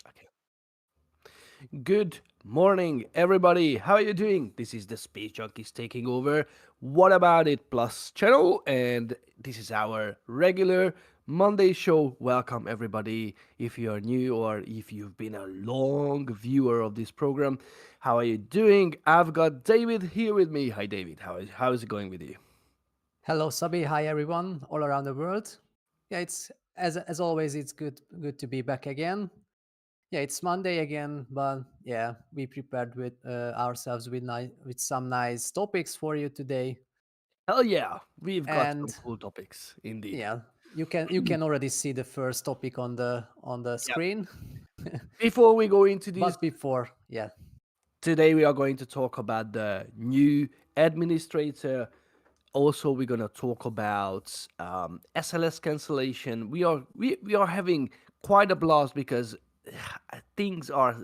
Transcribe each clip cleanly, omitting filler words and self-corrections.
Okay. Good morning, everybody. How are you doing? This is the Space Junkies taking over. What About It Plus channel, and this is our regular Monday show. Welcome, everybody. If you are new or if you've been a long viewer of this program, how are you doing? I've got David here with me. Hi, David. How is it going with you? Hello, Szabi. Hi, everyone, all around the world. Yeah, it's as always. It's good to be back again. Yeah, it's Monday again, but yeah, we prepared with ourselves with some nice topics for you today. Hell yeah, we've got some And cool topics indeed. yeah, you can already see the first topic on the Yeah. screen. Before we go into this, But before, yeah, today we are going to talk about the new administrator. Also, we're gonna talk about SLS cancellation. We are having quite a blast because things are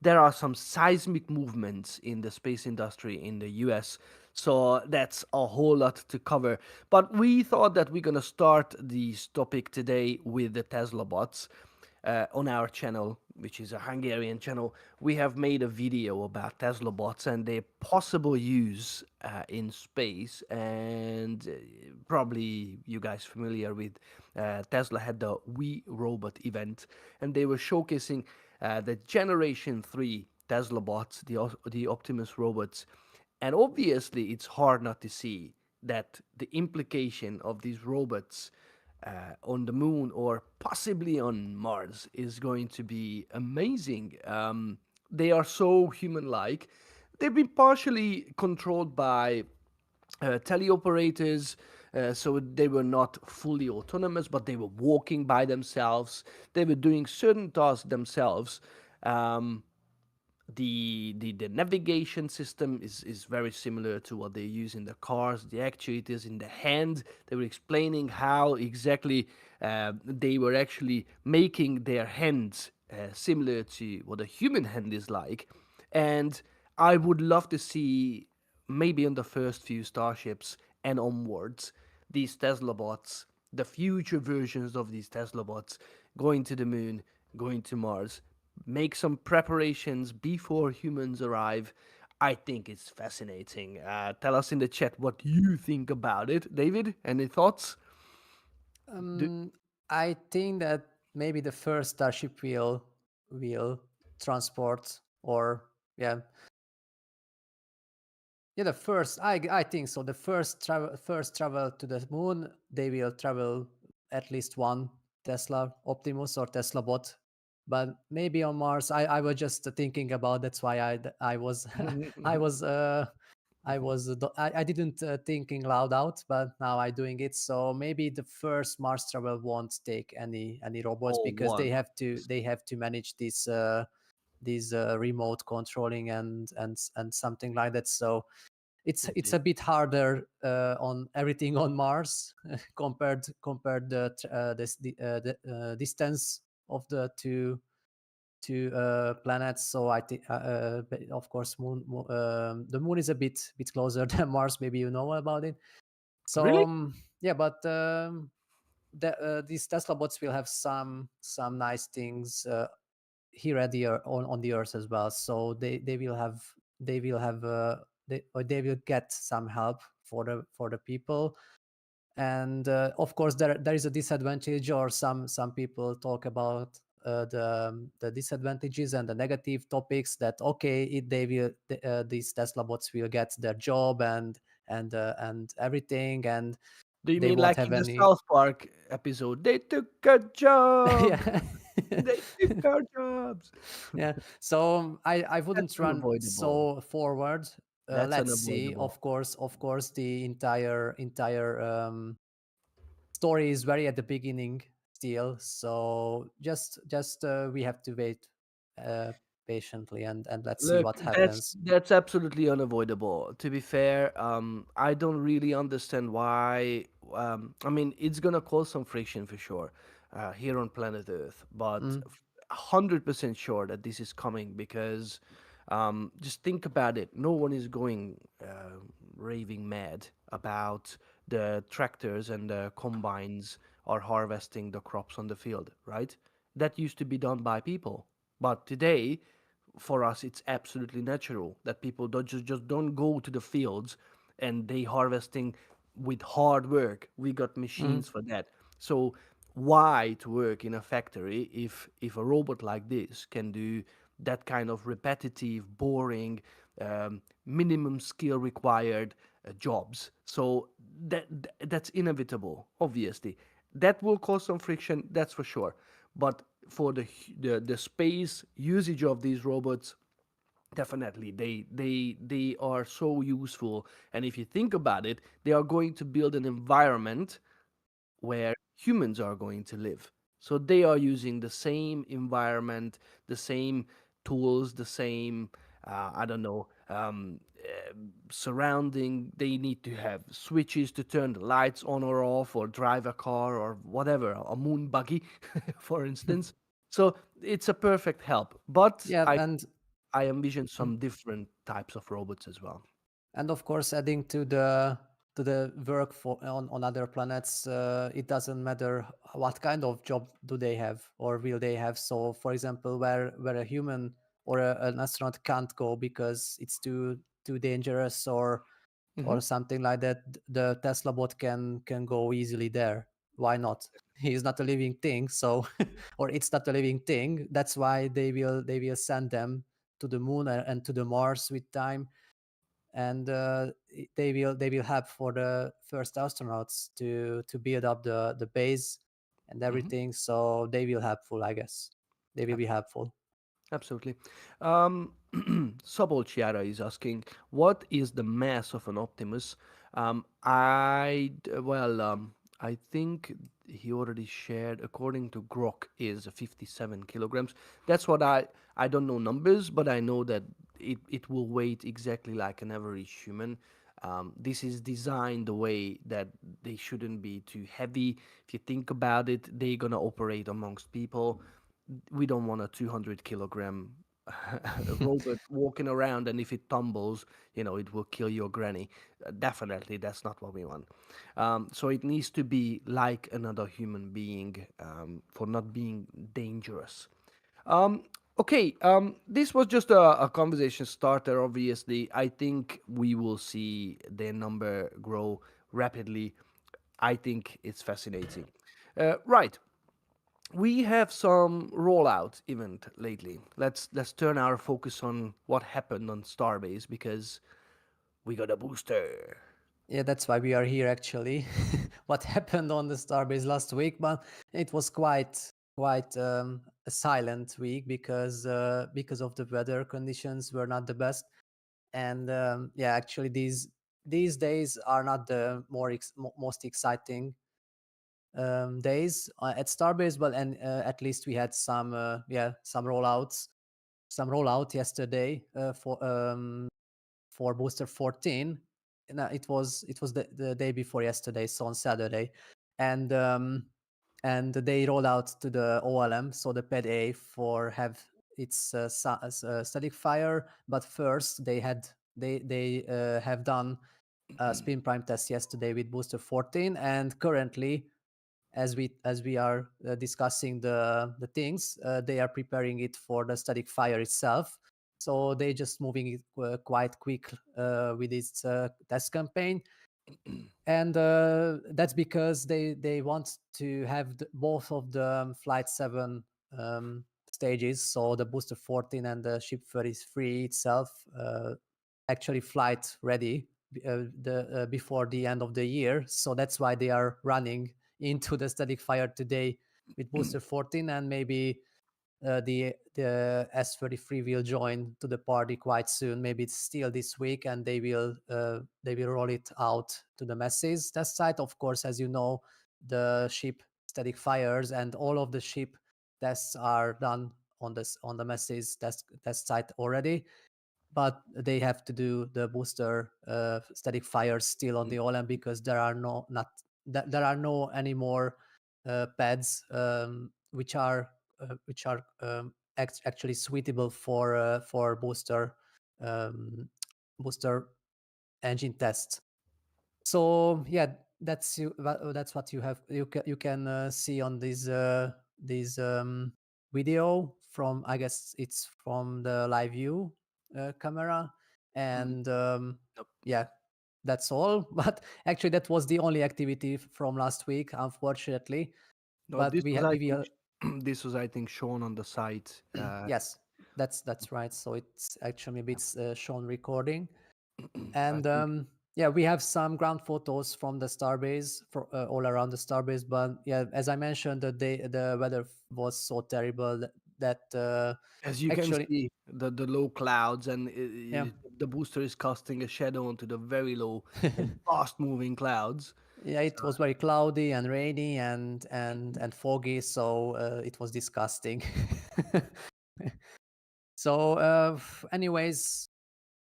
there are some seismic movements in the space industry in the US. So that's a whole lot to cover. But we thought that we're gonna start this topic today with the Tesla bots on our channel, which is a Hungarian channel. We have made a video about Tesla bots and their possible use in space. And probably you guys familiar with Tesla had the We Robot event, and they were showcasing the Generation 3 Tesla bots, the Optimus robots. And obviously, it's hard not to see that the implication of these robots on the moon or possibly on Mars is going to be amazing. They are so human like. They've been partially controlled by teleoperators, so they were not fully autonomous, but they were walking by themselves. They were doing certain tasks themselves. Um, the navigation system is very similar to what they use in the cars. The actuators in the hand, they were explaining how exactly they were actually making their hands similar to what a human hand is like. And I would love to see, maybe on the first few starships and onwards, these Tesla bots, the future versions of these Tesla bots, going to the moon, going to Mars, make some preparations before humans arrive. I think it's fascinating. Tell us in the chat what you think about it. David, any thoughts? Do, um, I think that maybe the first Starship will transport or yeah. Yeah, the first I think so. The first travel to the moon, they will travel at least one Tesla Optimus or Tesla bot. But maybe on Mars, I was just thinking about that's why I was I was I didn't thinking loud out, but now I doing it. So maybe the first Mars travel won't take any robots oh, because one. they have to manage this remote controlling and something like that. So it's Indeed. a bit harder on everything on Mars compared the distance of the two planets. So I think of course the moon is a bit closer than Mars. Maybe you know about it. So Really? yeah, but these Tesla bots will have some nice things here at the on the Earth as well. So they will get some help for the people. And of course there is a disadvantage, or some people talk about the disadvantages and the negative topics, that okay, these Tesla bots will get their job and everything, and Do you they mean won't like have in the any. South Park episode? They took our jobs. Yeah. They took our jobs. Yeah, so I That's wouldn't run unavoidable. so forward. That's Let's see. unavoidable. Of course, the entire story is very at the beginning still. So just we have to wait uh, patiently, and let's see Look, what that's happens. that's absolutely unavoidable. To be fair, I don't really understand why. I mean, it's gonna cause some friction for sure here on planet Earth, but Mm. 100% sure that this is coming because just think about it. No one is going raving mad about the tractors and the combines are harvesting the crops on the field, right? That used to be done by people. But today, for us, it's absolutely natural that people don't just don't go to the fields and they harvesting with hard work. We got Mhm. machines for that. So why to work in a factory if a robot like this can do that kind of repetitive, boring, minimum skill required jobs? So that's inevitable, obviously. That will cause some friction, that's for sure. But for the space usage of these robots, definitely they are so useful. And if you think about it, they are going to build an environment where humans are going to live. So they are using the same environment, the same tools, the same, I don't know, surrounding. They need to have switches to turn the lights on or off, or drive a car or whatever, a moon buggy, for instance. So it's a perfect help. But Yeah, I envision some different types of robots as well. and of course adding to the work for on other planets, it doesn't matter what kind of job do they have or will they have. So for example, where a human or an astronaut can't go because it's too dangerous Hmm. or something like that, the Tesla bot can go easily there. Why not? He's not a living thing, so or it's not a living thing. That's why they will send them to the moon and to the Mars with time, and they will help for the first astronauts to build up the base and Hmm. everything. So they will helpful, I guess. They will be helpful. Absolutely. Um, Sobol Chiara is asking, what is the mass of an Optimus? I think he already shared. According to Grok, is 57 kilograms. That's what I don't know numbers, but I know that it will weight exactly like an average human. This is designed the way that they shouldn't be too heavy. If you think about it, they're gonna operate amongst people. We don't want a 200 kilogram robot walking around, and if it tumbles, it will kill your granny. Definitely, that's not what we want. So it needs to be like another human being, for not being dangerous. um, okay, this was just a conversation starter. Obviously, I think we will see their number grow rapidly. I think it's fascinating. Right, we have some rollout event lately. Let's turn our focus on what happened on Starbase, because we got a booster. Yeah, that's why we are here actually. What happened on the Starbase last week? But it was quite a silent week because of the weather conditions were not the best. And yeah, actually these days are not the most exciting days at Starbase. But and at least we had some rollouts, some rollout yesterday for booster 14. No, it was the day before yesterday, so on Saturday, and they rolled out to the OLM, so the pad A for have its static fire. But first they have done a spin prime test yesterday with booster 14, and currently as we are discussing the things, they are preparing it for the static fire itself. So they just moving it quite quick with its test campaign, and that's because they want to have both of the flight 7 um, stages, so the booster 14 and the ship 33 itself, actually flight ready before the end of the year. So that's why they are running into the static fire today with booster 14, and maybe the S33 will join to the party quite soon. Maybe it's still this week, and they will roll it out to the masses test site. Of course, as you know, the ship static fires and all of the ship tests are done on the masses test site already. But they have to do the booster static fires still on the OLM, because there are no anymore pads which are actually suitable for um, booster engine tests. So yeah, that's what you can see on this video from, I guess it's from the live view camera. Mm, And nope. yeah, that's all. But actually, that was the only activity from last week, unfortunately. No, But this was I we think this was I think shown on the site. yes, that's right. So it's actually maybe it's shown recording. I And think yeah, we have some ground photos from the starbase for all around the starbase. But yeah, as I mentioned, the weather was so terrible that as you can actually, see the low clouds and yeah. the booster is casting a shadow onto the very low and fast moving clouds. Yeah, it was very cloudy and rainy and foggy, so it was disgusting. So anyways,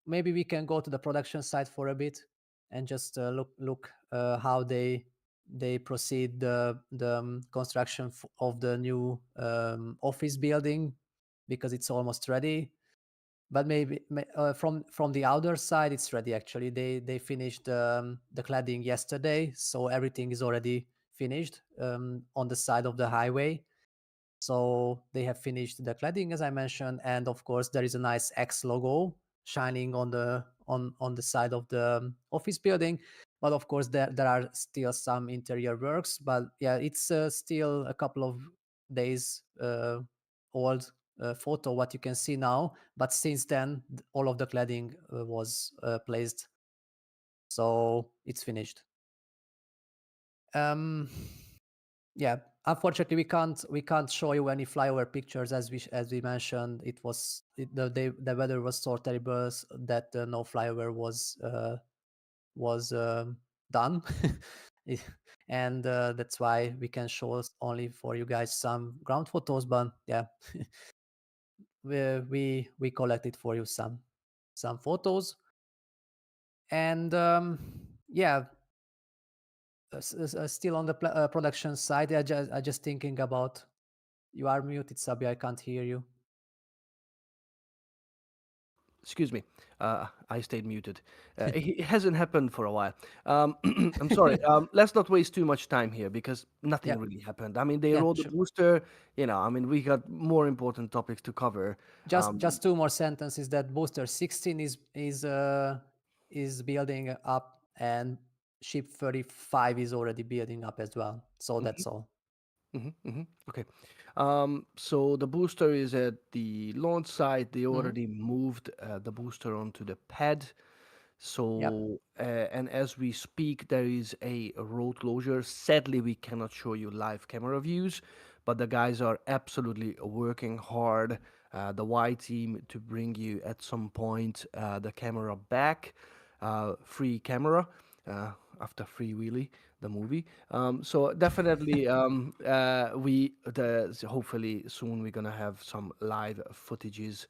maybe we can go to the production site for a bit and just look how they proceed the construction of the new office building, because it's almost ready. But maybe from the outer side, it's ready. Actually, they finished the cladding yesterday, so everything is already finished on the side of the highway. So they have finished the cladding, as I mentioned, and of course there is a nice X logo shining on the side of the office building. But of course there are still some interior works. But yeah, it's still a couple of days old photo what you can see now. But since then, all of the cladding was placed, so it's finished. Um, yeah, unfortunately we can't show you any flyover pictures, as we mentioned. The weather was so terrible that no flyover was done. It- and that's why we can show only for you guys some ground photos. But yeah, we collected for you some photos. And yeah, still on the production side, I just thinking about. You are muted, Sabi. I can't hear you. Excuse me, I stayed muted. It hasn't happened for a while. I'm sorry. Let's not waste too much time here because Yeah, nothing really happened. I mean, they yeah, rolled the sure. booster. I mean, we got more important topics to cover. Just two more sentences. That booster 16 is building up, and ship 35 is already building up as well. So Mhm, that's all. okay. So the booster is at the launch site. They Hmm. already moved the booster onto the pad. Yep. So, and as we speak, there is a road closure. Sadly, we cannot show you live camera views, but the guys are absolutely working hard, the Y team, to bring you at some point the camera back, free camera. After Free Willy, the movie. So definitely, hopefully soon we're gonna have some live footages.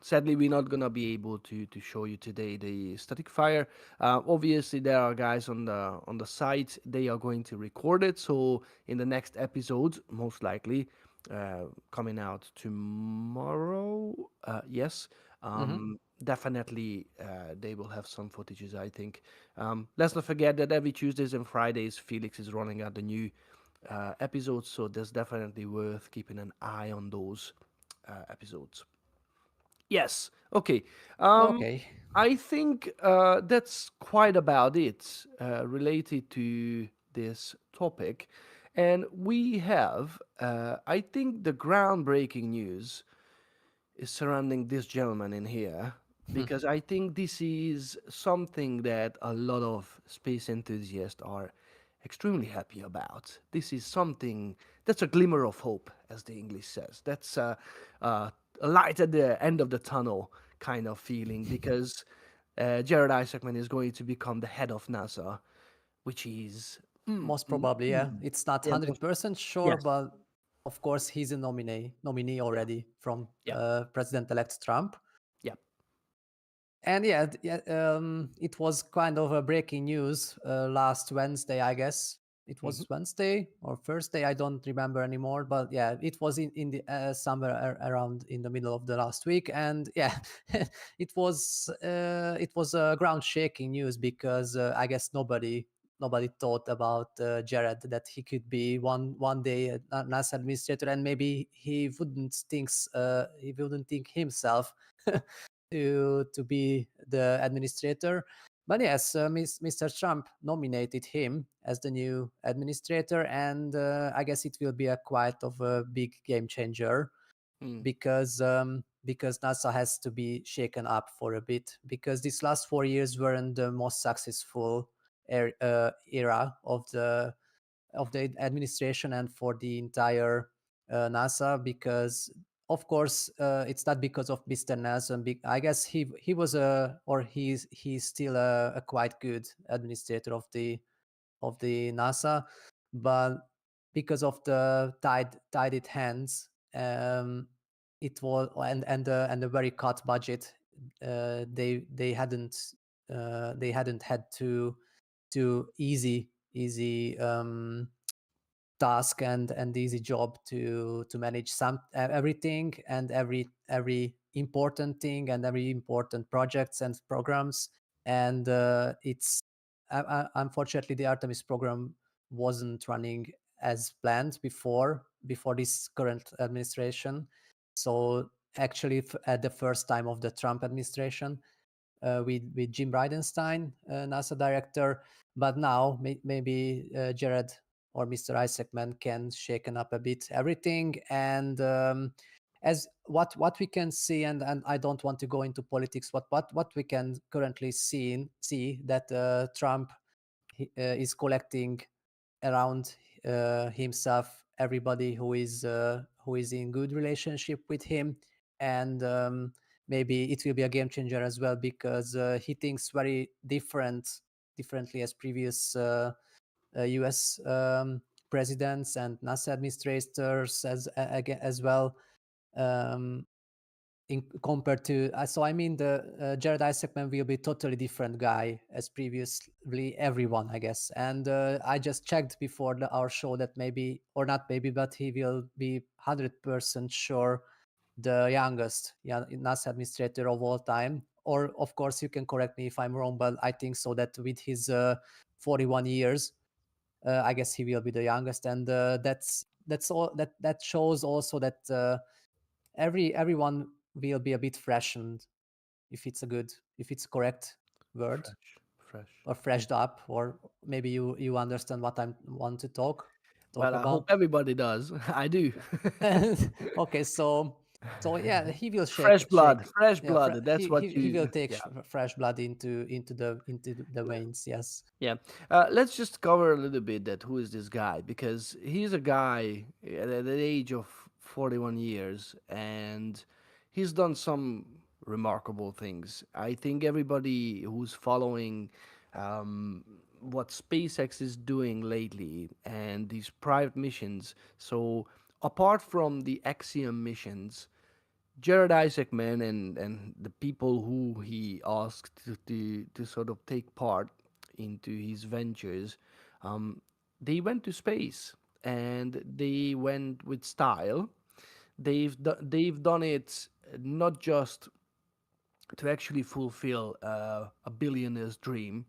Sadly, we're not gonna be able to show you today the static fire. Obviously, there are guys on the site. They are going to record it. So in the next episode, most likely, coming out tomorrow. Yes. Hmm. Definitely, they will have some footages. I think. Let's not forget that every Tuesdays and Fridays, Felix is running out the new episodes. So there's definitely worth keeping an eye on those episodes. Yes. Okay. Um, Okay. I think that's quite about it related to this topic. And we have, I think, the groundbreaking news is surrounding this gentleman in here, because I think this is something that a lot of space enthusiasts are extremely happy about. This is something that's a glimmer of hope, as the English says. That's a light at the end of the tunnel kind of feeling, because Jared Isaacman is going to become the head of NASA, which is Most probably, yeah. It's not yeah, 100% sure, yes, but of course he's a nominee yeah, already from yeah, President-elect Trump. yeah. And yeah, it was kind of a breaking news last Wednesday, I guess. It Hmm. was Wednesday or Thursday, I don't remember anymore. But yeah, it was in the somewhere around in the middle of the last week. And yeah, it was ground shaking news, because I guess nobody nobody thought about Jared, that he could be one day a NASA administrator, and maybe he wouldn't think himself to be the administrator. But yes, Mr. Trump nominated him as the new administrator, and I guess it will be a quite of a big game changer, Mm, because NASA has to be shaken up for a bit, because these last 4 years weren't the most successful era of the administration and for the entire NASA, because of course it's not because of Mr. Nelson. I guess he was he's still a quite good administrator of the NASA, but because of the tied hands, it was and the very cut budget, they hadn't had to easy task and easy job to manage everything, and every important thing and every important projects and programs. And it's unfortunately the Artemis program wasn't running as planned before this current administration. So actually, at the first time of the Trump administration, with Jim Bridenstine, NASA director. But now maybe Jared or Mr. Isaacman can shaken up a bit everything. And as what we can see, and I don't want to go into politics, what we can currently see that Trump is collecting around himself everybody who is in good relationship with him. And maybe it will be a game changer as well, because he thinks very differently as previous US presidents and NASA administrators as well. um, Compared to so I mean the Jared Isaacman will be totally different guy as previously everyone, I guess. And I just checked before our show that maybe, or not maybe, but he will be 100% sure the youngest NASA administrator of all time. Or of course you can correct me if I'm wrong, but I think so, that with his 41 years, I guess he will be the youngest. And that's all. That shows also that everyone will be a bit freshened, if it's correct word, fresh, fresh. or freshed up, or maybe you understand what I want to talk Well, I hope about. everybody does. I do. Okay, so yeah, he will Fresh blood, fresh yeah, blood. That's what he will you. take Yeah, fresh blood into the yeah. veins. Yes. Yeah, let's just cover a little bit that who is this guy, because he's a guy at the age of 41 years, and he's done some remarkable things. I think everybody who's following what SpaceX is doing lately and these private missions. So apart from the Axiom missions, Jared Isaacman and the people who he asked to sort of take part into his ventures, um, they went to space, and they went with style. They've done it not just to actually fulfill a billionaire's dream.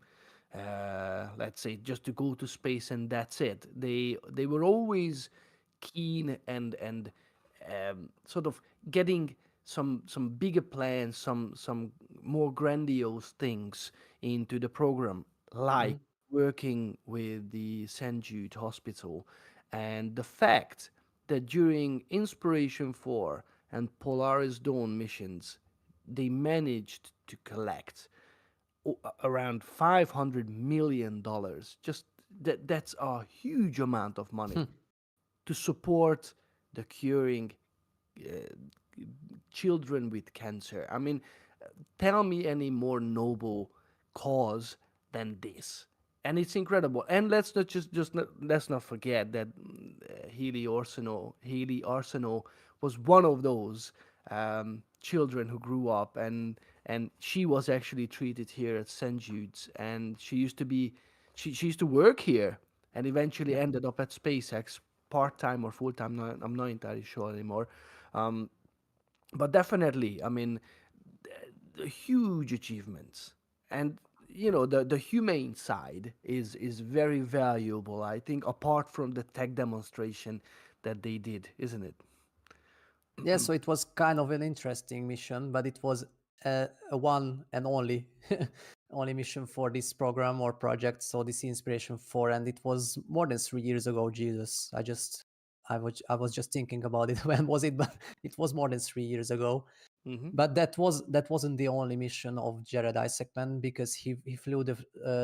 Let's say just to go to space and that's it. They were always keen and sort of getting some bigger plans, some more grandiose things into the program, like Mm, working with the St. Jude Hospital, and the fact that during Inspiration 4 and Polaris Dawn missions, they managed to collect around $500 million. Just that's a huge amount of money to support the curing uh, children with cancer. I mean, tell me any more noble cause than this. And it's incredible. And let's not let's not forget that Healy Arsenault was one of those children who grew up, and she was actually treated here at St. Jude's, and she used to work here, and eventually yeah. ended up at SpaceX part time or full time. I'm not entirely sure anymore. Um, but definitely, I mean, huge achievements. And the humane side is very valuable, I think, apart from the tech demonstration that they did, isn't it? Yeah, so it was kind of an interesting mission, but it was a one and only only mission for this program or project. So this inspiration for, and it was more than 3 years ago. Jesus, I was just thinking about it. When was it? But it was more than 3 years ago. Hmm. But that wasn't the only mission of Jared Isaacman, because he flew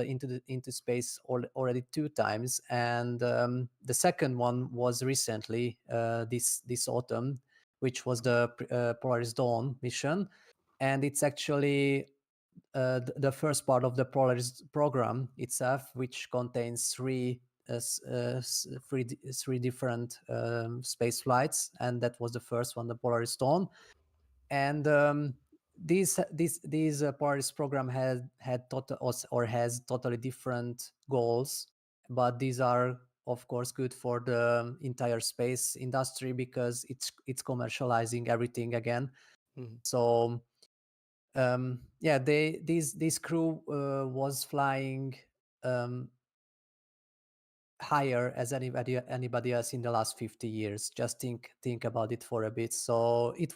into space already 2 times, and the second one was recently, this autumn, which was the Polaris Dawn mission, and it's actually the first part of the Polaris program itself, which contains three different space flights, and that was the first one, the Polaris Dawn. And these Paris program had total or has totally different goals, but these are of course good for the entire space industry, because it's commercializing everything again. Hmm. So yeah, this crew was flying um, higher as anybody else in the last 50 years. Just think about it for a bit. So it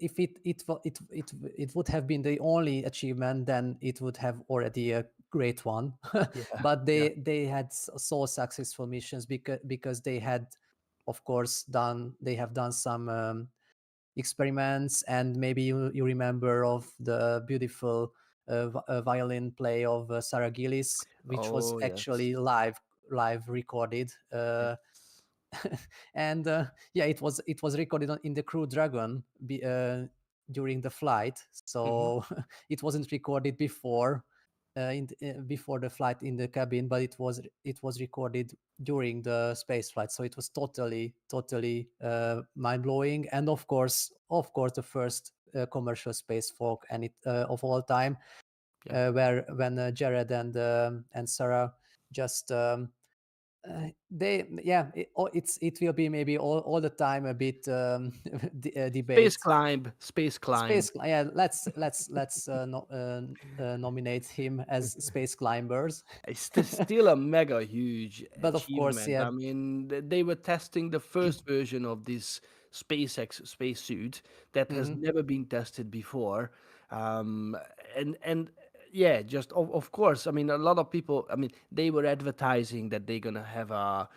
if it would have been the only achievement, then it would have already a great one. Yeah, But yeah. they had so successful missions, because they had, of course, done some experiments. And maybe you remember of the beautiful violin play of Sarah Gillis, which was Oh, yes. actually live recorded. Yes. And yeah, it was recorded in the Crew Dragon during the flight. Hmm. So it wasn't recorded before, before the flight in the cabin, but it was recorded during the space flight. So it was totally mind blowing. And of course, the first commercial space walk and of all time, Yeah. where when Jared and Sarah just they yeah it will be maybe all the time a bit Space debate. climb, space climb. Yeah, let's nominate him as space climbers. It's still a mega huge But of course, achievement. yeah. I mean, they were testing the first version of this SpaceX spacesuit that has Hmm. never been tested before. Um, and yeah, just of course. I mean, a lot of people. I mean, they were advertising that they're gonna have a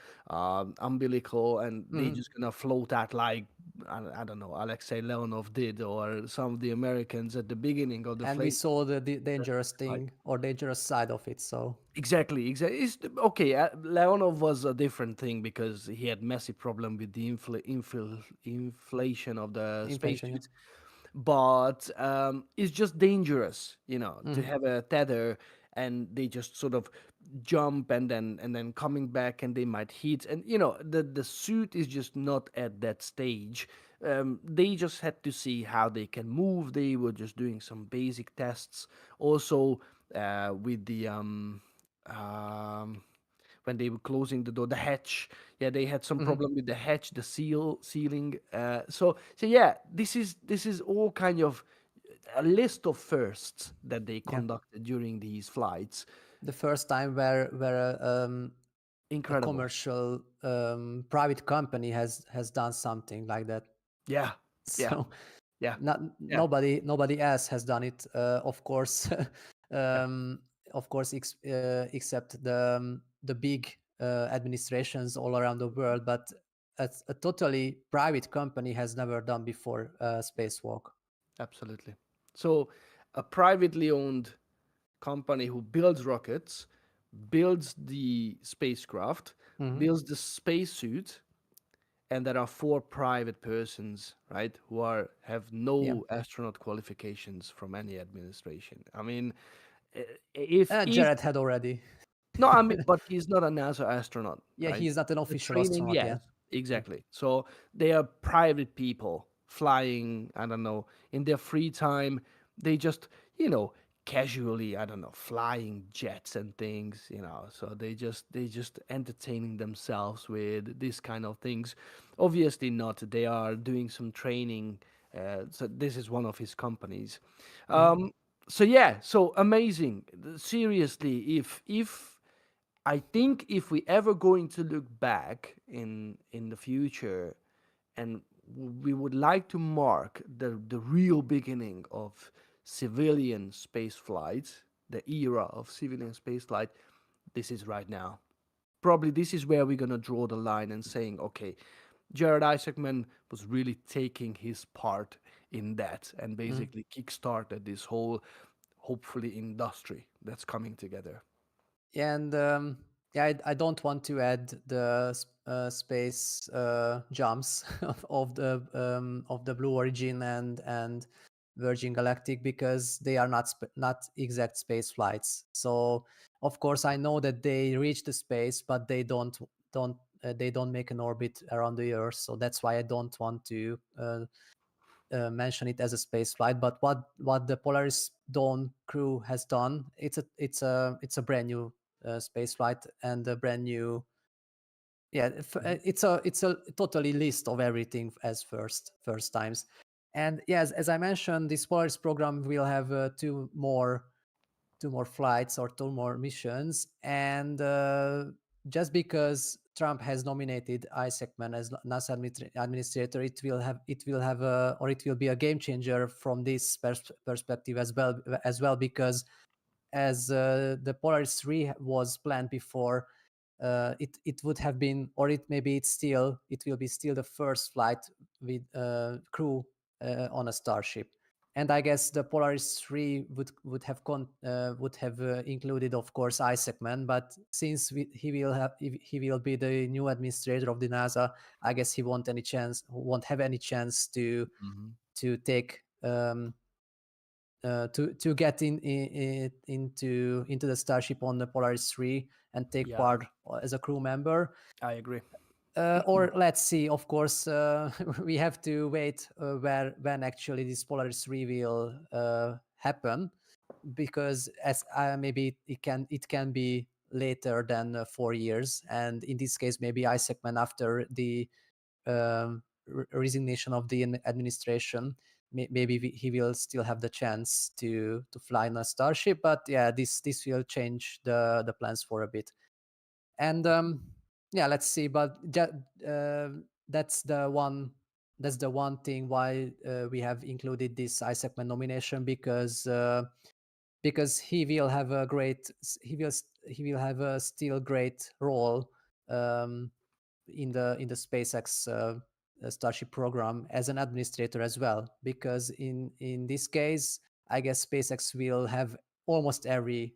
umbilical and they Hmm. just gonna float out like I don't know, Alexei Leonov did, or some of the Americans at the beginning of the And we flight. saw the dangerous thing or dangerous side of it. So Exactly, exactly. Okay, Leonov was a different thing because he had massive problem with the inflation of the inflation, yeah. spacesuits. But it's just dangerous, to Hmm. have a tether and they just sort of jump and then coming back and they might hit and the suit is just not at that stage. They just had to see how they can move. They were just doing some basic tests also with the um, when they were closing the door, the hatch. Yeah, they had some Hmm. problem with the hatch, the sealing. So yeah, this is all kind of a list of firsts that they Yeah, conducted during these flights. the first time where a Incredible. commercial private company has done something like that. Yeah, yeah, So yeah, not yeah, nobody else has done it, of course. yeah. um, of course, except the big administrations all around the world. But a totally private company has never done before spacewalk. Absolutely. So a privately owned company who builds rockets, builds the spacecraft, Hmm. builds the spacesuit, and there are four private persons, right, who have Yeah. no astronaut qualifications from any administration. I mean, if Jared had already. no, I mean, but he's not a NASA astronaut, Yeah, right? he's not an The official training, astronaut. yes, Yeah. exactly. So they are private people flying, I don't know, in their free time. They just, casually, I don't know, flying jets and things. So they just entertaining themselves with these kind of things. Obviously not. They are doing some training. So this is one of his companies. Hmm. Um, So yeah, so amazing. Seriously, if I think if we ever going to look back in the future, and we would like to mark the real beginning of civilian space flight, the era of civilian space flight, this is right now. Probably this is where we're gonna draw the line and saying, okay, Jared Isaacman was really taking his part in that and Mm. basically kickstarted this whole, hopefully, industry that's coming together. And yeah, I don't want to add the space jumps of the Blue Origin and Virgin Galactic, because they are not exact space flights. So of course I know that they reach the space, but they don't make an orbit around the Earth. So that's why I don't want to mention it as a space flight. But what the Polaris Dawn crew has done, it's a brand new space flight and a brand new, yeah, Mhm. it's a totally list of everything as first times. And yes, as I mentioned, this Polaris program will have two more flights or two more missions. And just because Trump has nominated Isaacman as NASA administrator, it will have a, or it will be a game changer from this perspective as well, because as the Polaris 3 was planned before, it would have been, or it will be still the first flight with crew on a Starship. And I guess the Polaris 3 would have included, of course, Isaacman. But since he will be the new administrator of the NASA, I guess he won't have any chance Mhm. to take to get into the Starship on the Polaris 3 and take Yeah, part as a crew member. I agree. Or let's see, of course, we have to wait where when actually this Polaris 3 will happen, because as maybe it can be later than 4 years. And in this case, maybe Isaacman, after the resignation of the administration, maybe he will still have the chance to fly in a Starship. But yeah, this will change the plans for a bit. And yeah, let's see. But that's the one that's the one thing why we have included this Isaacman nomination, because he will have a still great role um, in the SpaceX Starship program as an administrator as well. Because in this case, I guess SpaceX will have almost every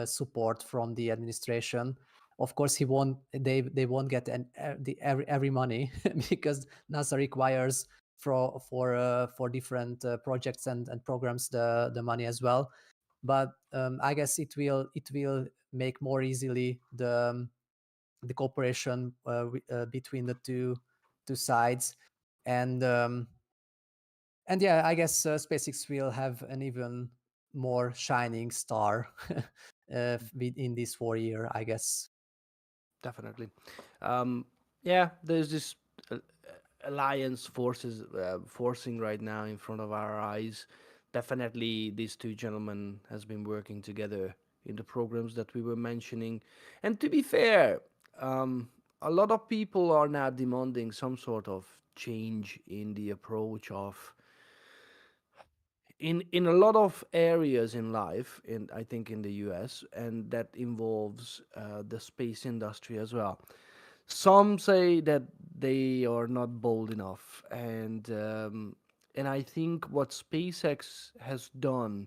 support from the administration. Of course, they won't get every money because NASA requires for different projects and programs the money as well. But I guess it will make more easily the cooperation between the two sides. and and yeah, I guess SpaceX will have an even more shining star in this 4 year, I guess. Definitely. Um, yeah, there's this uh, alliance forces forcing right now in front of our eyes. Definitely, these two gentlemen has been working together in the programs that we were mentioning. And to be fair, a lot of people are now demanding some sort of change in the approach of in a lot of areas in life, in I think in the US, and that involves the space industry as well. Some say that they are not bold enough, and I think what SpaceX has done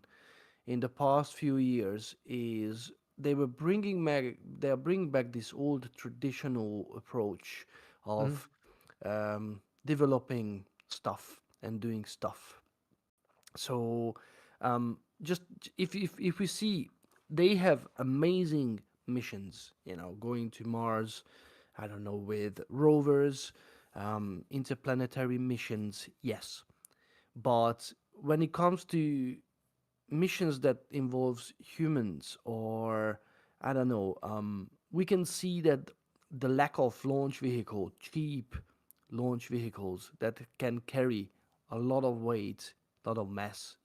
in the past few years is they are bringing back this old traditional approach Mhm. of developing stuff and doing stuff. So just if we see, they have amazing missions, going to Mars, I don't know, with rovers, interplanetary missions, yes. But when it comes to missions that involves humans, or I don't know, we can see that the lack of cheap launch vehicles that can carry a lot of weight, a lot of mass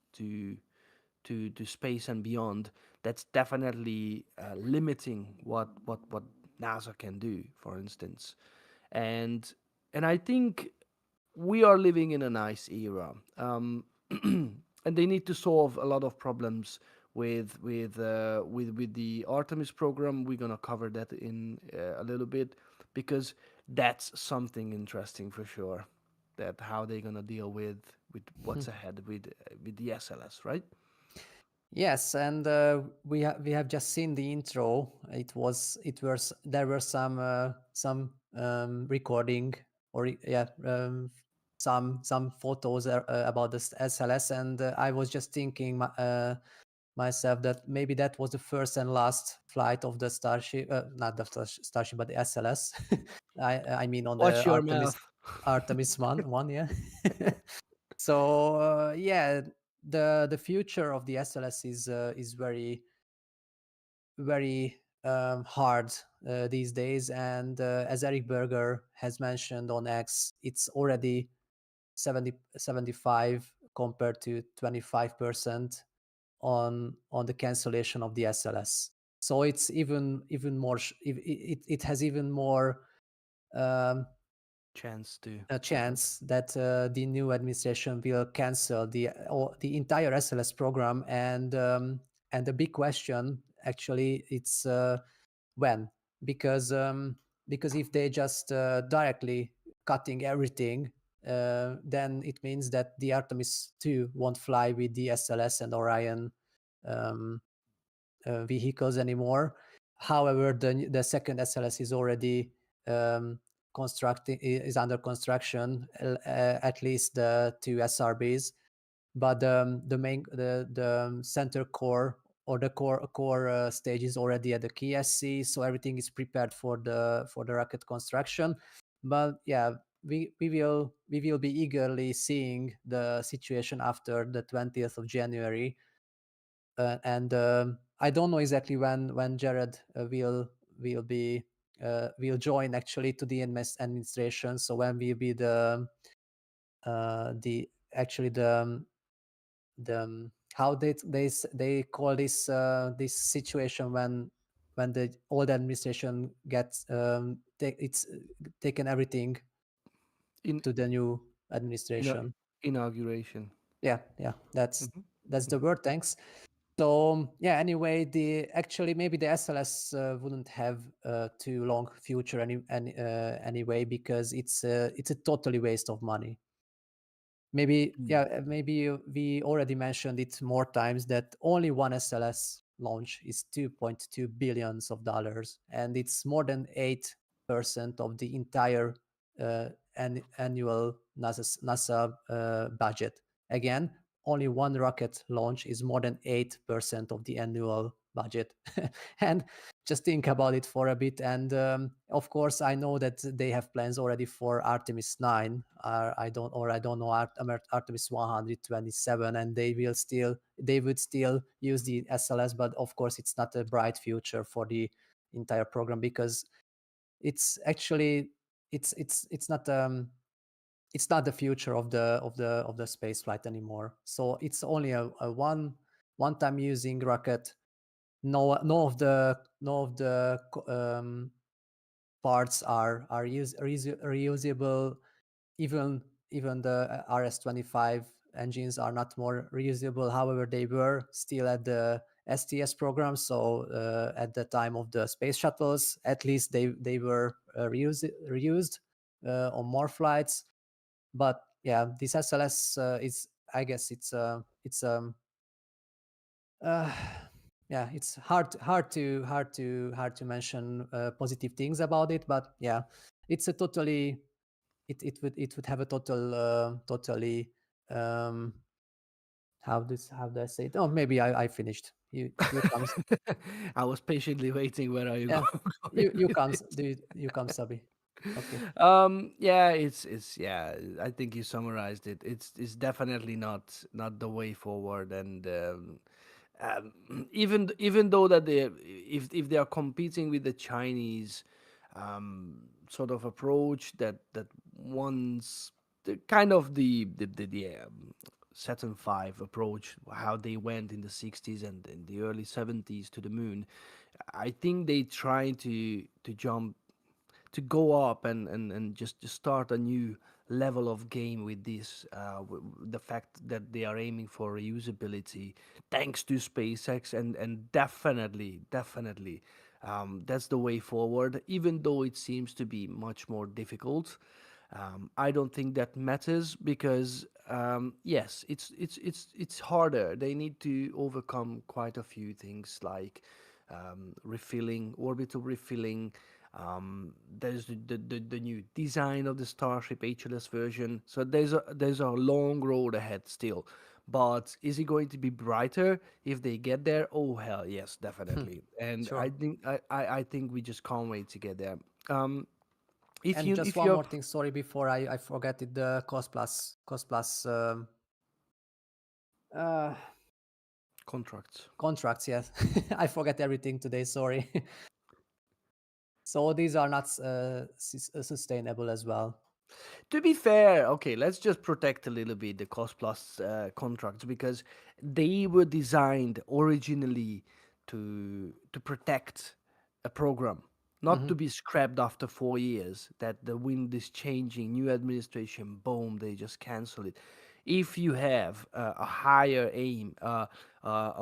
to space and beyond, that's definitely limiting what NASA can do, for instance. And I think we are living in a nice era, and they need to solve a lot of problems with the Artemis program. We're gonna cover that in a little bit, because that's something interesting for sure. That how they're gonna deal with what's ahead with the SLS, right? Yes, and we have just seen the intro. It was there were some recording or some photos about this SLS, and I was just thinking myself that maybe that was the first and last flight of the Starship, not the Starship, but the SLS. I mean on the Watch your mouth. Artemis one, yeah. So yeah, the future of the SLS is very hard these days, and as Eric Berger has mentioned on X, it's already 75 compared to 25% on the cancellation of the SLS. So it's even more. It has even more um, Chance to a happen. chance that the new administration will cancel the entire SLS program, and the big question actually it's when, because if they just directly cutting everything, then it means that the Artemis 2 won't fly with the SLS and Orion um, vehicles anymore. However, the second SLS is already um, constructing is under construction, at least the two SRBs. But the center core or the core stage is already at the KSC, so everything is prepared for the rocket construction. But yeah, we will be eagerly seeing the situation after the 20th of January, and I don't know exactly when Jared will join actually to the administration. So when will be the actually the how they call this situation when the old administration gets it's taken everything In to the new in a administration. inauguration. Yeah, Hmm. that's the Hmm. word. Thanks. So yeah, anyway, the actually maybe the SLS wouldn't have too long future anyway, because it's a totally waste of money. Maybe Mm. yeah, maybe we already mentioned it more times that only one SLS launch is 2.2 billions of dollars, and it's more than 8% of the entire annual NASA budget. Again, only one rocket launch is more than 8% of the annual budget. And just think about it for a bit. And of course, I know that they have plans already for Artemis 9. I don't know Artemis 127, and they would still use the SLS, but of course, it's not a bright future for the entire program, because it's actually it's not the future of the space flight anymore. So it's only a one time using rocket. No of the parts are reusable. Even the RS-25 engines are not more reusable. However, they were still at the STS program. So at the time of the space shuttles, at least they were reused on more flights. But yeah, this SLS is, I guess it's uh, yeah, it's hard to mention positive things about it. But yeah, it's a totally it would have a totally um how do I say it? Oh, maybe I finished. You comes. I was patiently waiting. Where are you Yeah, going you with comes. this? You come, Sabi. Okay. Yeah, it's yeah. I think you summarized it. It's definitely not the way forward, and even though that they if they are competing with the Chinese sort of approach that wants the kind of the Saturn V approach, how they went in the 60s and in the early 70s to the moon. I think they trying to jump to go up and just start a new level of game with this the fact that they are aiming for reusability thanks to SpaceX and definitely that's the way forward, even though it seems to be much more difficult. I don't think that matters because yes, it's harder. They need to overcome quite a few things like refilling, orbital refilling. There's the new design of the Starship HLS version. So there's a long road ahead still. But is it going to be brighter if they get there? Oh hell yes, definitely. And I Sure. think I think we just can't wait to get there. Um, if And you just if one you're more thing, sorry, before I forget it, the cost plus uh, contracts. contracts. Yes, I forget everything today. Sorry. So these are not sustainable as well. To be fair, okay, let's just protect a little bit the cost plus contracts because they were designed originally to protect a program, not Hmm. to be scrapped after 4 years. That the wind is changing, new administration, boom, they just cancel it. If you have a higher aim, a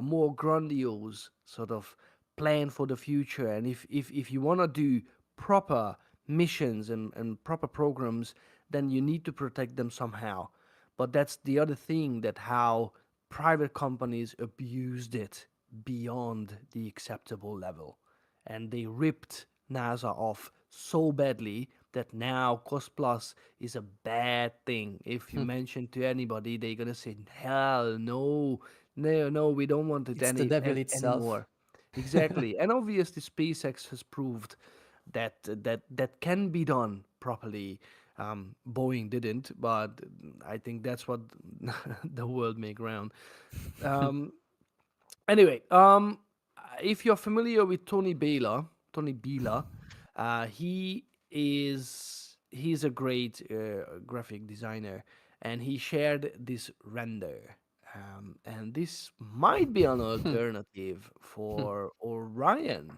more grandiose sort of plan for the future, and if you want to do proper missions and proper programs, then you need to protect them somehow. But that's the other thing, that how private companies abused it beyond the acceptable level. And they ripped NASA off so badly that now cost plus is a bad thing. If you mention to anybody, they're gonna say, "Hell no, no, no, we don't want it It's the devil itself. anymore." Exactly, and obviously SpaceX has proved that can be done properly. Boeing didn't, but I think that's what the world make round. Um, Anyway, if you're familiar with Tony Bela, he's a great graphic designer, and he shared this render. And this might be an alternative for Orion.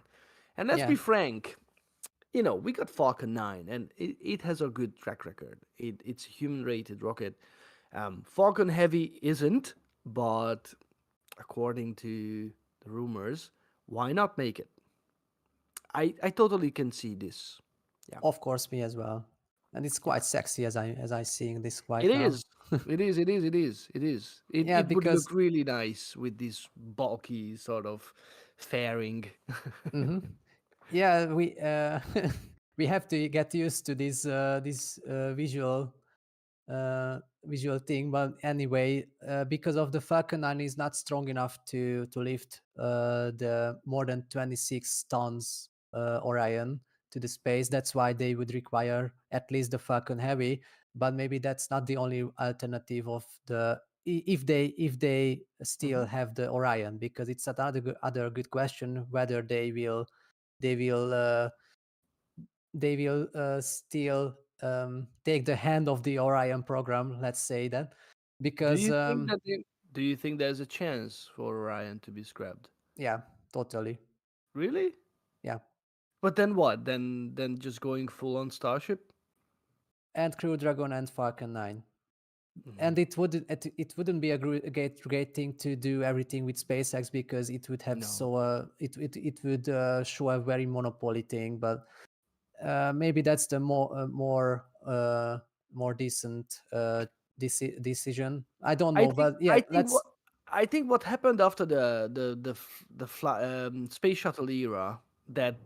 And let's Yeah, be frank, we got Falcon 9, and it has a good track record. It's a human rated rocket. Falcon Heavy isn't, but according to the rumors, why not make it? I totally can see this. Yeah, of course, me as well. And it's yeah. quite sexy as I seeing this It right now. is. It is. It is. It is. It is. It Yeah, it would look because really nice with this bulky sort of fairing. mhm. Yeah, we have to get used to this visual thing. But anyway, because of the Falcon 9 is not strong enough to lift the more than 26 tons Orion to the space. That's why they would require at least the Falcon Heavy. But maybe that's not the only alternative of the if they still Mhm. have the Orion, because it's another other good question whether they will uh, they will still take the hand of the Orion program, let's say that, Do because you think that do you think there's a chance for Orion to be scrapped? yeah, totally, Really? yeah. But then what? Then just going full on Starship? And Crew Dragon and Falcon 9. Hmm. And it wouldn't be a great thing to do everything with SpaceX, because it would have No. it would show a very monopoly thing. But maybe that's the more decent decision. I don't I know, think but yeah, I think what let's. I think what happened after the space shuttle era, that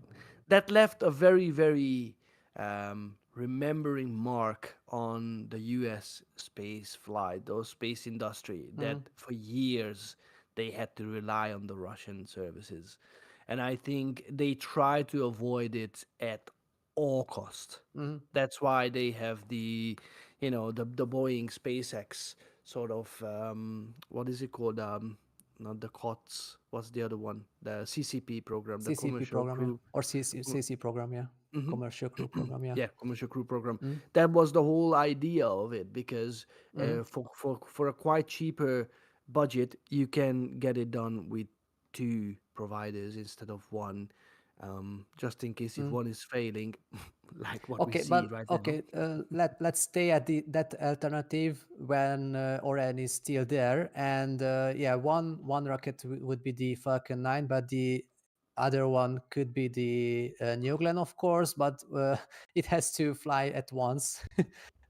left a very remembering mark on the U.S. space flight, or space industry, that Mhm, for years they had to rely on the Russian services, and I think they try to avoid it at all cost. mhm. That's why they have the Boeing SpaceX sort of what is it called? Not the COTS. What's the other one? The CCP program, the CCP Commercial program, yeah, Crew. or CC, Cru- CC program, yeah. Hmm. commercial crew program. Yeah. Yeah, commercial crew program. Mm, That was the whole idea of it, because mm, for a quite cheaper budget, you can get it done with two providers instead of one, just in case if mm. one is failing, like what we Okay, see but right now. okay, let's stay at that alternative when Orion is still there, and yeah, one rocket would be the Falcon 9, but the other one could be the New Glenn, of course, but it has to fly at once.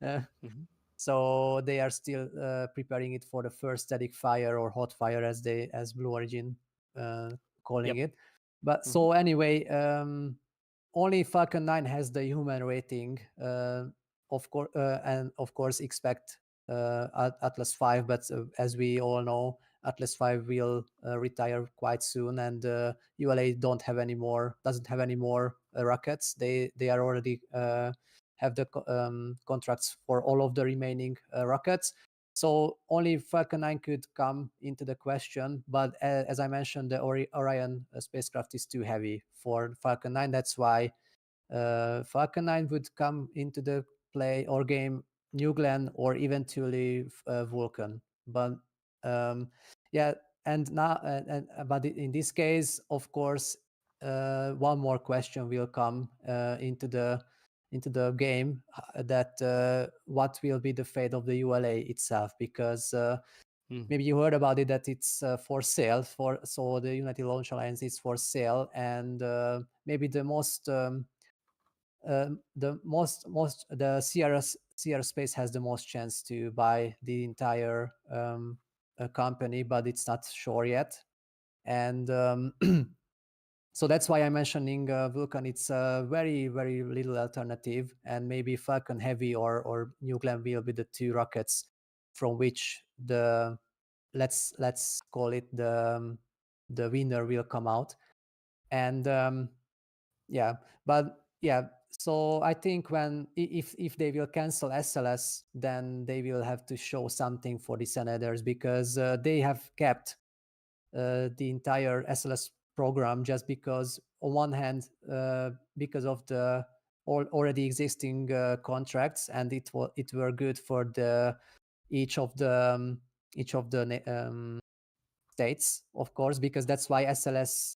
uh, Hmm. so they are still preparing it for the first static fire or hot fire, as Blue Origin uh, calling Yep. it. But Hmm. so anyway, only Falcon 9 has the human rating, of course, and of course expect Atlas 5. But as we all know, Atlas 5 will retire quite soon, and ULA doesn't have any more rockets. They are already have the contracts for all of the remaining rockets. So only Falcon 9 could come into the question, but as I mentioned, the Orion spacecraft is too heavy for Falcon 9. That's why Falcon 9 would come into the play or game, New Glenn, or eventually Vulcan. But um, yeah, and now, but in this case, of course, one more question will come into the game, that what will be the fate of the ULA itself, because Mm. maybe you heard about it, that it's for sale, for so the United Launch Alliance is for sale, and maybe the Sierra Space has the most chance to buy the entire company, but it's not sure yet. And so that's why I'm mentioning Vulcan. It's a very, very little alternative, and maybe Falcon Heavy or New Glenn will be the two rockets from which the let's call it the winner will come out. And yeah, but yeah, so I think if they will cancel SLS, then they will have to show something for the senators, because they have kept the entire SLS program just because, on one hand, because of the already existing contracts, and it were good for the each of the states, of course, because that's why SLS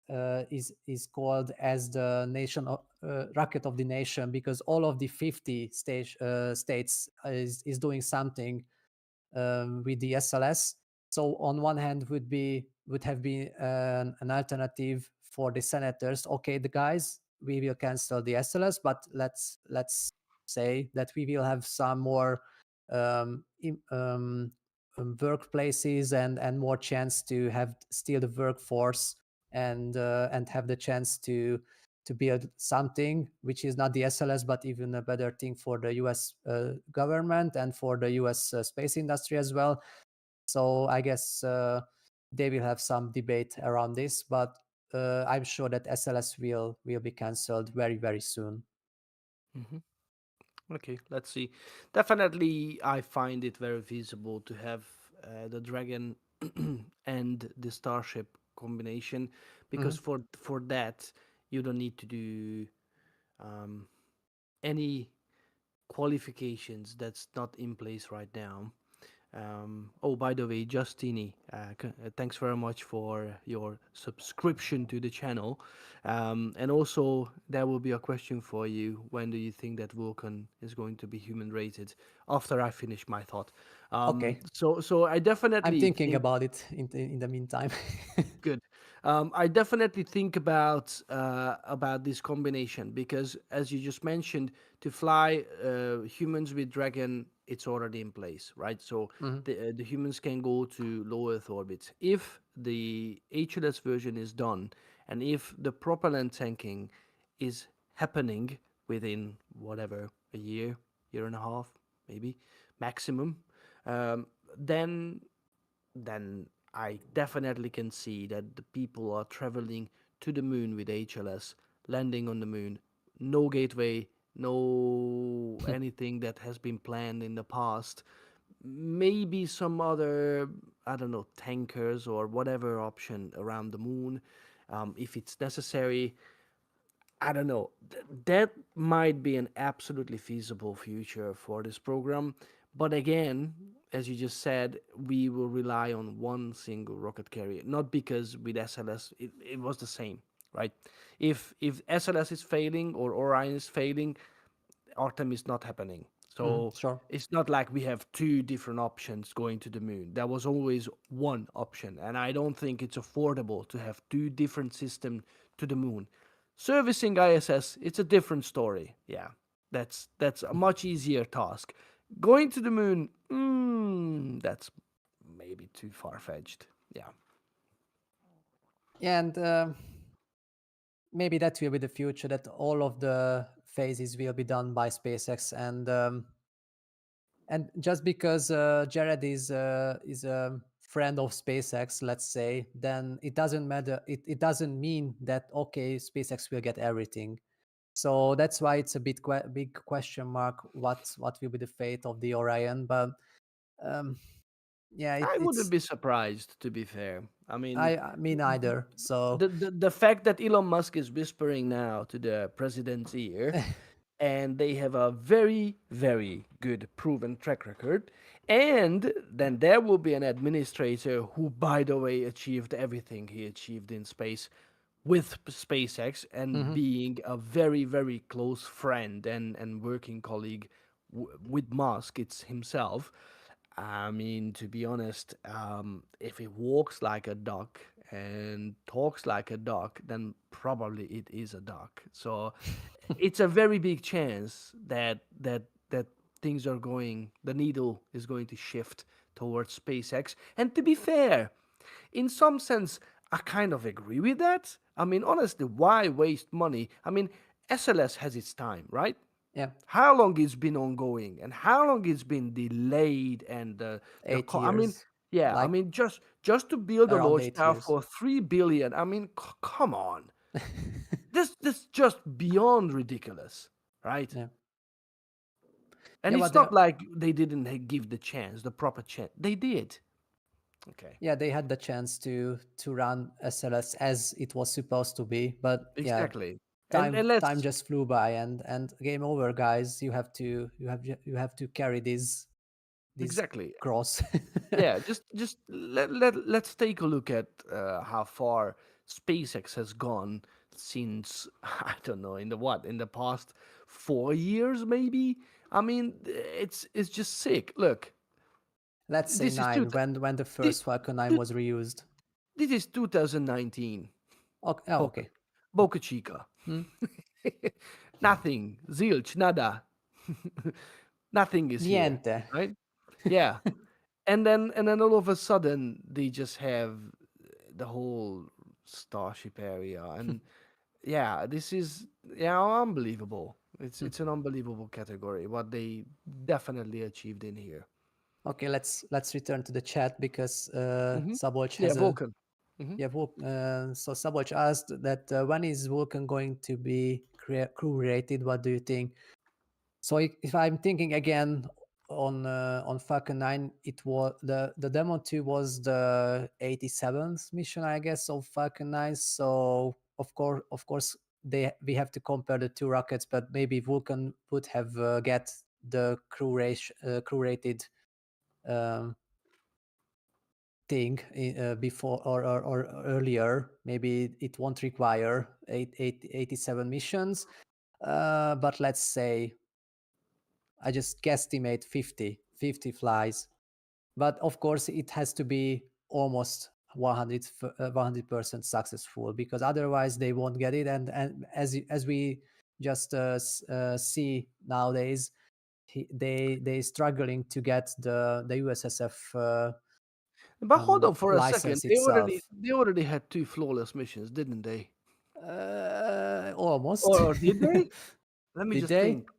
is called as the rocket of the nation, because all of the 50 states is doing something with the SLS. So on one hand would have been an alternative for the senators. Okay, the guys, we will cancel the SLS, but let's say that we will have some more um, workplaces and more chance to have still the workforce, and have the chance to build something which is not the SLS, but even a better thing for the US government and for the US space industry as well. So I guess they will have some debate around this, but I'm sure that SLS will be cancelled very, very soon. Hmm. Okay, let's see. Definitely, I find it very feasible to have the Dragon and the Starship combination, because Mhm. for that you don't need to do um, any qualifications that's not in place right now. Oh, by the way, Justini, thanks very much for your subscription to the channel. And also, there will be a question for you. When do you think that Vulcan is going to be human rated? After I finish my thought. Okay, So I I'm definitely thinking think. about it in the meantime. Good. I definitely think about this combination, because, as you just mentioned, to fly humans with Dragon, it's already in place, right? So Mhm. the humans can go to low Earth orbit. If the HLS version is done, and if the propellant tanking is happening within whatever, a year and a half, maybe maximum, um, then then I definitely can see that the people are traveling to the moon with HLS, landing on the moon. No gateway, no anything that has been planned in the past. Maybe some other, I don't know, tankers or whatever option around the moon, if it's necessary. I don't know. That might be an absolutely feasible future for this program. But again, as you just said, we will rely on one single rocket carrier. Not because with SLS it was the same, right? If SLS is failing or Orion is failing, Artemis is not happening. So Sure. it's not like we have two different options going to the moon. There was always one option, and I don't think it's affordable to have two different systems to the moon. Servicing ISS, it's a different story. Yeah, that's a much easier task. Going to the moon, that's maybe too far fetched. Yeah. And maybe that will be the future, that all of the phases will be done by SpaceX. And just because Jared is a friend of SpaceX, let's say, then it doesn't matter. It doesn't mean that okay, SpaceX will get everything. So that's why it's a big question mark. What will be the fate of the Orion? But um, yeah, I wouldn't it's be surprised, to be fair. I mean, I me neither. So the fact that Elon Musk is whispering now to the president's ear, and they have a very, very good proven track record. And then there will be an administrator who, by the way, achieved everything he achieved in space with SpaceX and mhm. being a very, very close friend and working colleague with Musk, it's himself. I mean, to be honest, if he walks like a duck and talks like a duck, then probably it is a duck. So it's a very big chance that things are going, the needle is going to shift towards SpaceX. And to be fair, in some sense, I kind of agree with that. I mean, honestly, why waste money? I mean, SLS has its time, right? Yeah, How long it's been ongoing and how long it's been delayed and eight I mean, years, yeah, I like mean just to build a around launch 8 years. tower for 3 billion. I mean, come on, this just beyond ridiculous, right? Yeah, And yeah, it's but not like they didn't give the chance, the proper chance. They did. Okay, yeah, they had the chance to run SLS as it was supposed to be, but yeah, exactly. And time let's just flew by, and game over, guys. You have to carry this exactly. cross. Yeah, just let's take a look at how far SpaceX has gone since I don't know in the what in the past 4 years maybe. I mean, it's just sick. Look, Let's say this is two. 9 when the This, first Falcon 9 was reused. this is 2019. Okay, oh, Boca, okay. Boca Chica. Hmm? Nothing. Zilch. Nada. Nothing is here, Niente. right? Yeah. And then all of a sudden they just have the whole Starship area, and yeah, this is yeah unbelievable. It's an unbelievable category what they definitely achieved in here. Okay, let's return to the chat because Hmm. Szabolcs Yeah, has a Vulcan. Hmm. yeah. So Szabolcs asked that when is Vulcan going to be crew rated? What do you think? So if I'm thinking again on Falcon 9, it was the demo 2 was the 87th mission, I guess, of Falcon 9. So of course we have to compare the two rockets, but maybe Vulcan would have get the crew rated um, thing before or earlier. Maybe it won't require 87 missions, but let's say I just guesstimate 50 flies. But of course, it has to be almost 100% successful, because otherwise they won't get it. And as we just see nowadays, they struggling to get the USSF But hold on for a second. license itself. They already had two flawless missions, didn't they? Almost. Or did they? Let me Did just they? think.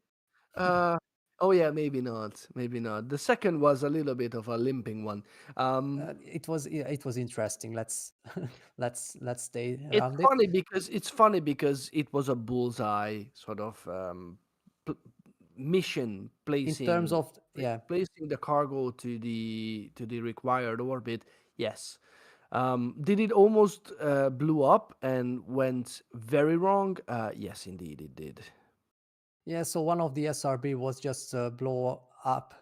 Uh, oh yeah, maybe not. Maybe not. The second was a little bit of a limping one. Um, It was interesting. Let's stay it's around it. funny because it was a bullseye sort of p- mission In terms of, yeah, placing the cargo to the required orbit. Yes, Did it almost blew up and went very wrong? Yes, indeed, it did. Yeah, so one of the SRB was just blow up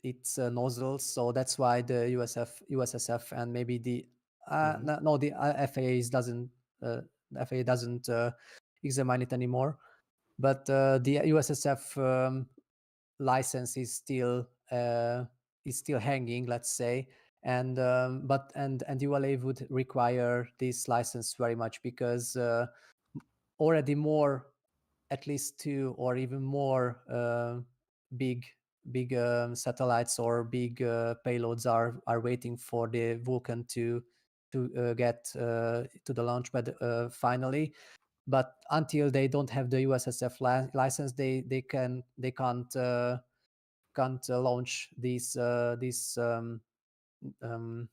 its nozzles, so that's why the USSF and maybe the Hmm. no, the FAA doesn't examine it anymore, but the USSF license is still hanging, let's say, and but and ULA would require this license very much because already more, at least two or even more big satellites or big payloads are waiting for the Vulcan to get to the launch pad finally. But until they don't have the USSF license, they can't launch um,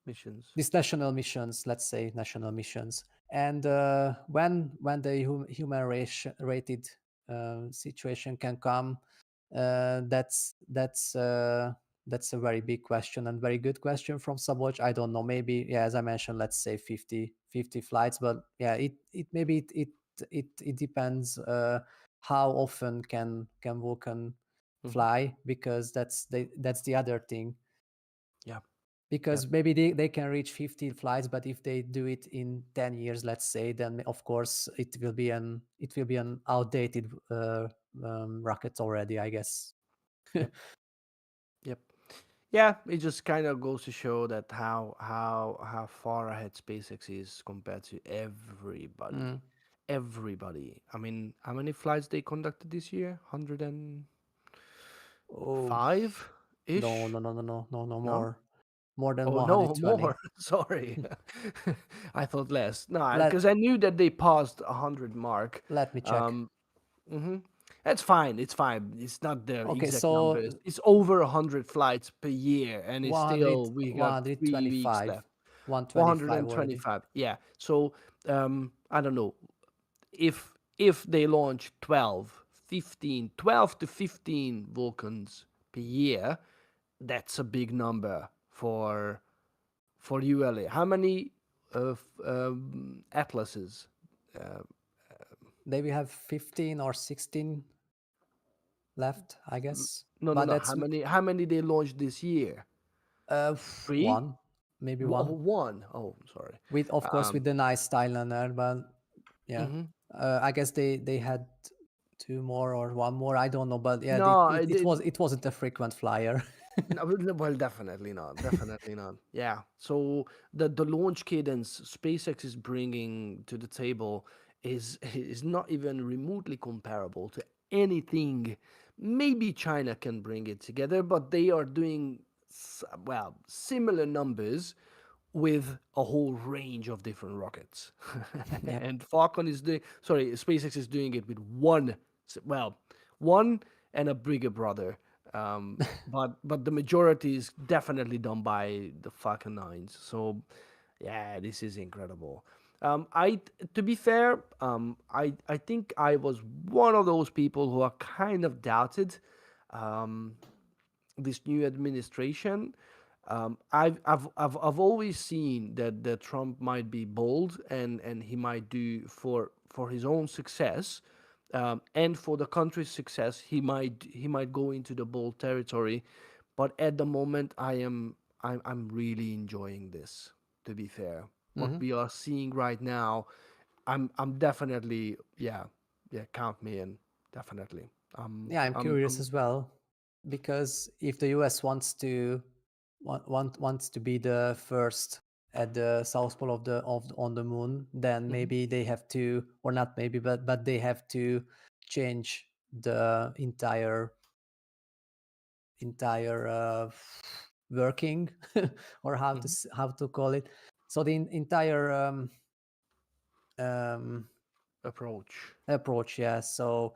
Missions. these national missions, let's say national missions. And when the human rated situation can come, that's a very big question and very good question from Saboch. I don't know, maybe, yeah, as I mentioned, let's say 50 flights, but yeah, it maybe it depends how often can Vulcan Hmm. fly, because that's the other thing, Yeah. Yep. because maybe they can reach 15 flights, but if they do it in 10 years, let's say, then of course it will be an outdated rocket already, I guess. Yep. Yep. Yeah, it just kind of goes to show that how far ahead SpaceX is compared to everybody. Mm. Everybody. I mean, how many flights they conducted this year? 105 Oh, no, ish? no, no, no, no, no, no, No? more than Oh no, 120. more. Sorry. I thought less. No, let because I knew that they passed 100 mark. let me check. Um, hmm. That's fine. It's fine. It's not the Okay, exact so numbers. It's over 100 flights per year, and it's 100 still we got 3 weeks 125 left. 125 already. 125. Yeah. So I don't know if they launch 12 to 15 Vulcans per year. That's a big number for ULA. How many atlases? Uh, They will have 15 or 16 left, I guess, no, no, but no. that's How many they launched this year? Three? one, maybe one, One. Oh, sorry. with, of course, Um, with the nice Thailander, but yeah, mhm. I guess they had two more or one more, I don't know, but yeah, No, it wasn't a frequent flyer. no, well, definitely not. Definitely not. Yeah. So the launch cadence SpaceX is bringing to the table is not even remotely comparable to anything. Maybe China can bring it together, but they are doing well similar numbers with a whole range of different rockets. Yep. And Falcon is doing, sorry, SpaceX is doing it with one, well, one and a bigger brother. But the majority is definitely done by the Falcon 9s. So yeah, this is incredible. To be fair, I think I was one of those people who are kind of doubted um, this new administration. I've always seen that Trump might be bold and he might do for his own success, and for the country's success. He might go into the bold territory, but at the moment I'm really enjoying this. To be fair, what Hmm. we are seeing right now, I'm definitely, yeah, count me in, definitely. Yeah, I'm curious I'm as well, because if the US wants to be the first at the south pole of on the moon, then Mhm. maybe they have to, or not maybe, but they have to change the entire working, or Mhm. how to call it. So the entire um, Approach. approach, yeah. So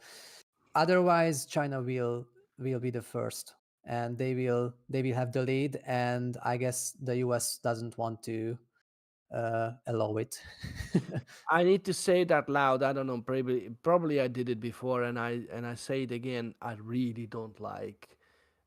otherwise, China will be the first, and they will have the lead. And I guess the US doesn't want to allow it. I need to say that loud. I don't know. Probably I did it before, and I say it again. I really don't like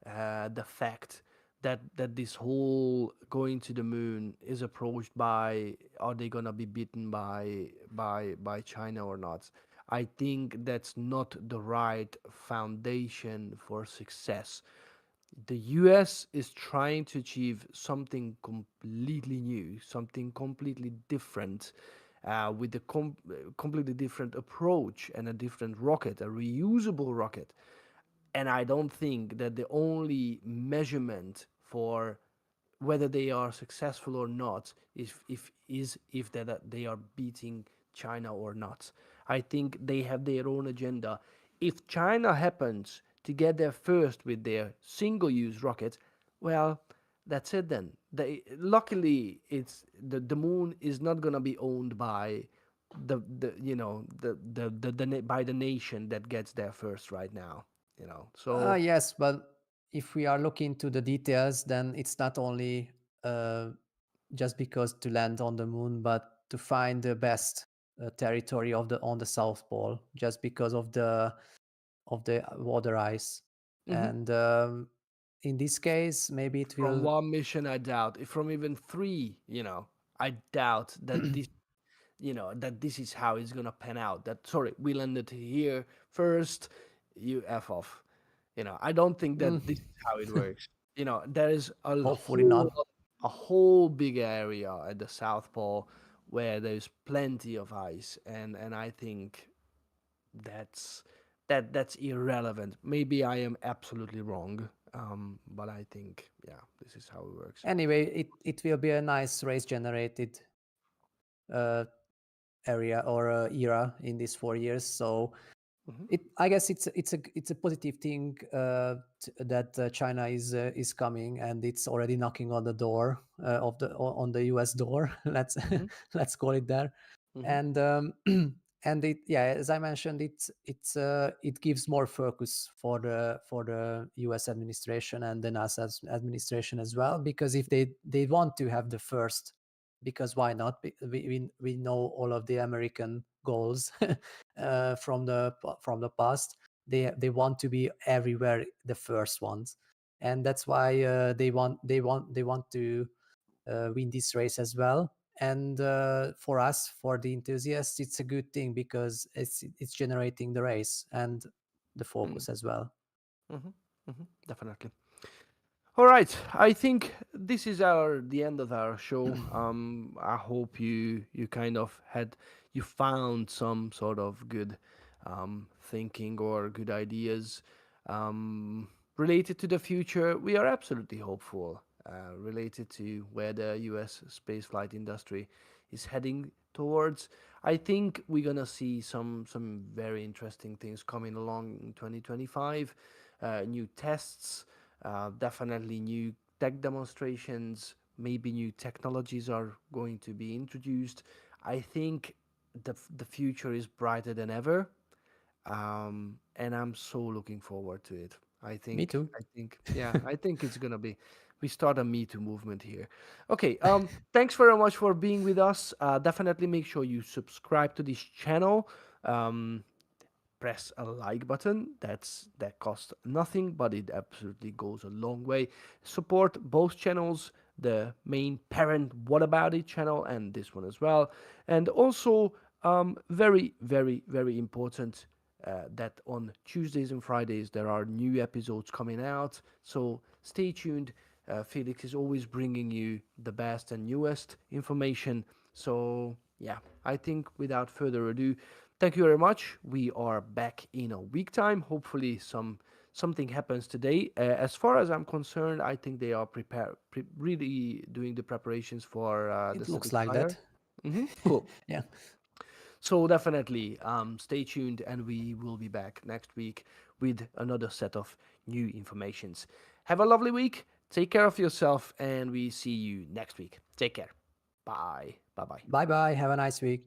the fact that this whole going to the moon is approached by, are they gonna be beaten by China or not? I think that's not the right foundation for success. The US is trying to achieve something completely new, something completely different, with a completely different approach and a different rocket, a reusable rocket. And I don't think that the only measurement for whether they are successful or not if that they are beating China or not. I think they have their own agenda. If China happens to get there first with their single-use rocket, well, that's it then. Luckily, the moon is not gonna be owned by the you know the by the nation that gets there first right now. So Yes, but if we are looking to the details, then it's not only uh, just because to land on the moon, but to find the best territory of the on the South Pole, just because of the water ice. mhm. And in this case, maybe it From will. one mission, I doubt. If from even three, I doubt that this is how it's gonna pan out. That, sorry, we landed here first. You f off. I don't think Mm, that this is how it works. There is hopefully not. a whole big area at the South Pole where there's plenty of ice, and I think that's that's irrelevant. Maybe I am absolutely wrong, but I think, yeah, this is how it works. Anyway, it will be a nice race generated uh, area or era in these 4 years. So Hmm. I guess it's a positive thing that China is coming, and it's already knocking on the door of the on the US door. Let's Hmm. let's call it there. Hmm. And and it, yeah, as I mentioned, it gives more focus for the US administration and the NASA's administration as well, because if they want to have the first, because why not? We know all of the American goals from the past. They want to be everywhere the first ones, and that's why they want to win this race as well. And for us, for the enthusiasts, it's a good thing because it's generating the race and the focus as well. Hmm. Hmm. Definitely. All right, I think this is our the end of our show. I hope you kind of you found some sort of good thinking or good ideas related to the future. We are absolutely hopeful related to where the U.S. spaceflight industry is heading towards. I think we're gonna see some very interesting things coming along in 2025. New tests, definitely new tech demonstrations, maybe new technologies are going to be introduced. I think the future is brighter than ever, and I'm so looking forward to it. Me too. Yeah, I think it's gonna be. We start a Me Too movement here. Okay, thanks very much for being with us. Definitely make sure you subscribe to this channel. Um, Press a like button. That costs nothing, but it absolutely goes a long way. Support both channels, the main parent What About It channel and this one as well. And also, very, very, very important, that on Tuesdays and Fridays there are new episodes coming out. So stay tuned. Felix is always bringing you the best and newest information. So yeah, I think without further ado, thank you very much. We are back in a week time. Hopefully, something happens today. As far as I'm concerned, I think they are really doing the preparations for the It looks like Spitfire. that. Cool. Yeah. So definitely, stay tuned, and we will be back next week with another set of new informations. Have a lovely week. Take care of yourself, and we see you next week. Take care. Bye. Bye. Bye. Bye bye. Have a nice week.